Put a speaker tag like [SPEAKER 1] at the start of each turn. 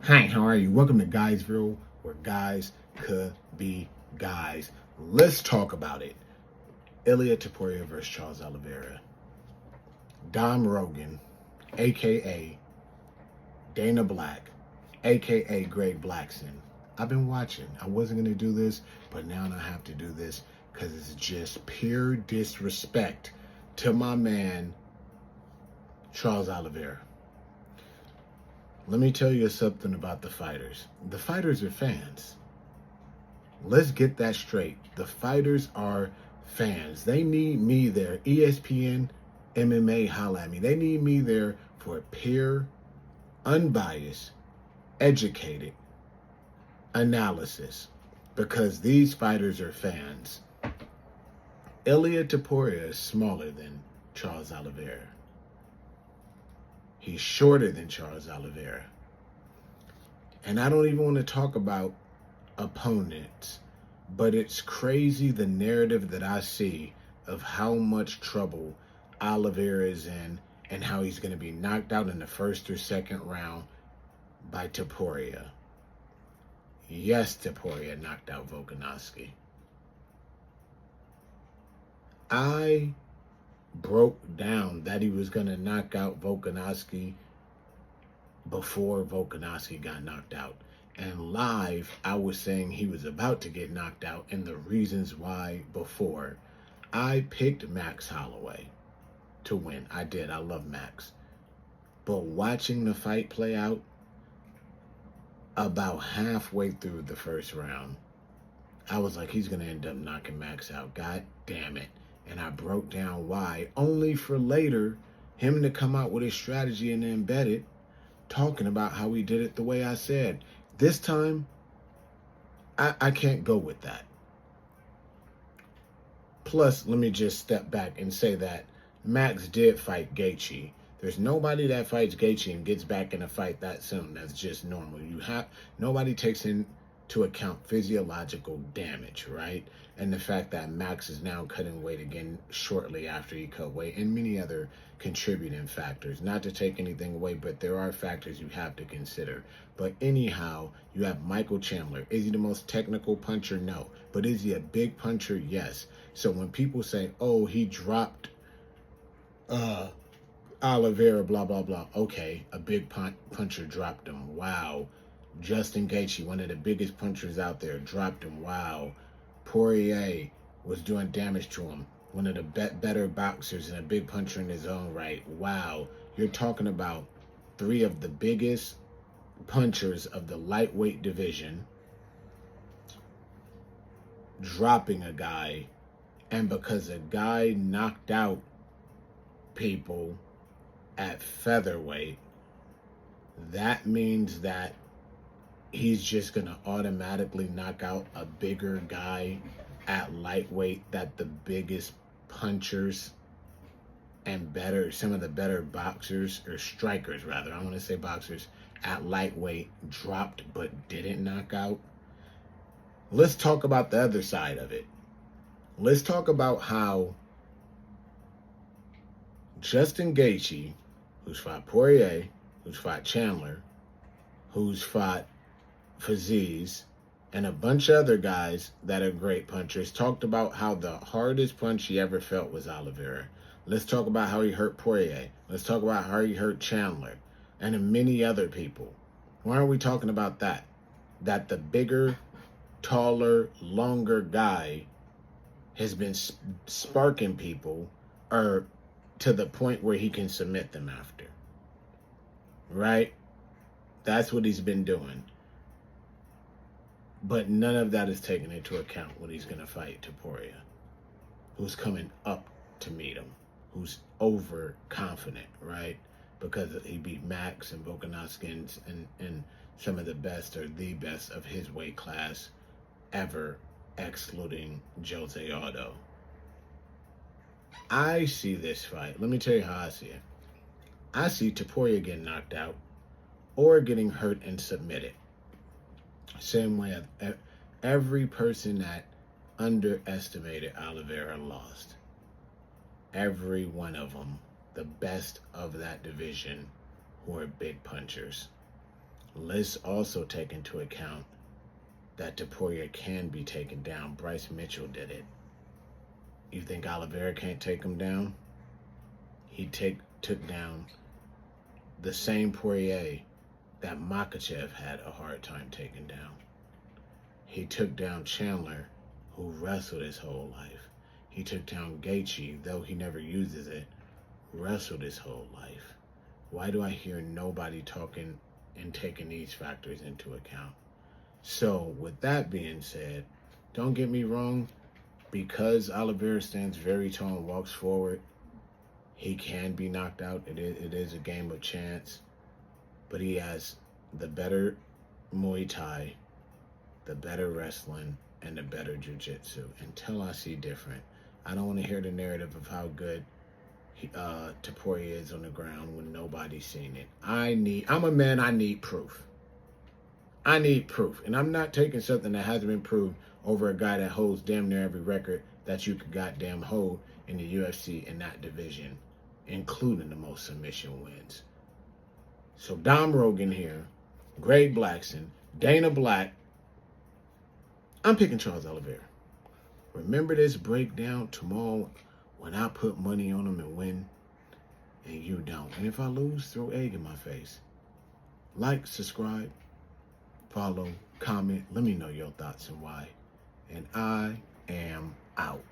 [SPEAKER 1] Hi, how are you? Welcome to Guysville, where guys could be guys. Let's talk about it. Ilya Topuria versus Charles Oliveira. Dom Rogan, aka Dana Black, aka Greg Blackson. I've been watching. I wasn't going to do this, but now I have to do this because it's just pure disrespect to my man, Charles Oliveira. Let me tell you something about the fighters. The fighters are fans. Let's get that straight. The fighters are fans. They need me there. ESPN, MMA, holla at me. They need me there for pure, unbiased, educated analysis because these fighters are fans. Ilya Topuria is smaller than Charles Oliveira. He's shorter than Charles Oliveira. And I don't even want to talk about opponents, but it's crazy the narrative that I see of how much trouble Oliveira is in and how he's going to be knocked out in the first or second round by Topuria. Yes, Topuria knocked out Volkanovski. I broke down that he was going to knock out Volkanovski before Volkanovski got knocked out. And live, I was saying he was about to get knocked out and the reasons why before. I picked Max Holloway to win. I did. I love Max. But watching the fight play out, about halfway through the first round, I was like, he's going to end up knocking Max out. God damn it. And I broke down why, only for later him to come out with his strategy and embed it, talking about how he did it the way I said. This time, I can't go with that. Plus, let me just step back and say that Max did fight Gaethje. There's nobody that fights Gaethje and gets back in a fight that soon. That's just normal. Nobody takes into account physiological damage, right? And the fact that Max is now cutting weight again shortly after he cut weight, and many other contributing factors. Not to take anything away, but there are factors you have to consider. But anyhow, you have Michael Chandler. Is he the most technical puncher? No. But is he a big puncher? Yes. So when people say, oh, he dropped Oliveira, blah, blah, blah. Okay, a big puncher dropped him. Wow. Justin Gaethje, one of the biggest punchers out there, dropped him. Wow. Poirier was doing damage to him. One of the better boxers and a big puncher in his own right. Wow. You're talking about three of the biggest punchers of the lightweight division dropping a guy, and because a guy knocked out people at featherweight, that means that he's just going to automatically knock out a bigger guy at lightweight, that the biggest punchers and some of the better boxers, or strikers rather, I want to say boxers, at lightweight dropped but didn't knock out. Let's talk about the other side of it. Let's talk about how Justin Gaethje, who's fought Poirier, who's fought Chandler, who's fought Fiziev, and a bunch of other guys that are great punchers, talked about how the hardest punch he ever felt was Oliveira. Let's talk about how he hurt Poirier. Let's talk about how he hurt Chandler and many other people. Why aren't we talking about that? That the bigger, taller, longer guy has been sparking people, or to the point where he can submit them after. Right? That's what he's been doing. But none of that is taken into account when he's going to fight Topuria, who's coming up to meet him, who's overconfident, right? Because he beat Max and Volkanovski and some of the best, or the best of his weight class ever, excluding Jose Aldo. I see this fight. Let me tell you how I see it. I see Topuria getting knocked out or getting hurt and submitted. Same way every person that underestimated Oliveira lost. Every one of them. The best of that division who are big punchers. let's also take into account that Topuria can be taken down. Bryce Mitchell did it. You think Oliveira can't take him down? He took down the same Poirier that Makhachev had a hard time taking down. He took down Chandler, who wrestled his whole life. He took down Gaethje, though he never uses it, wrestled his whole life. Why do I hear nobody talking and taking these factors into account? So, with that being said, don't get me wrong, because Oliveira stands very tall and walks forward, he can be knocked out. It is a game of chance, but he has the better Muay Thai, the better wrestling, and the better jiu-jitsu. Until I see different, I don't want to hear the narrative of how good Topuria is on the ground when nobody's seen it. I'm a man, I need proof. I need proof. And I'm not taking something that hasn't been proved over a guy that holds damn near every record that you could goddamn hold in the UFC in that division, including the most submission wins. So Dom Rogan here, Greg Blackson, Dana Black. I'm picking Charles Oliveira. Remember this breakdown tomorrow when I put money on him and win, and you don't. And if I lose, throw egg in my face. Like, subscribe, follow, comment. Let me know your thoughts and why. And I am out.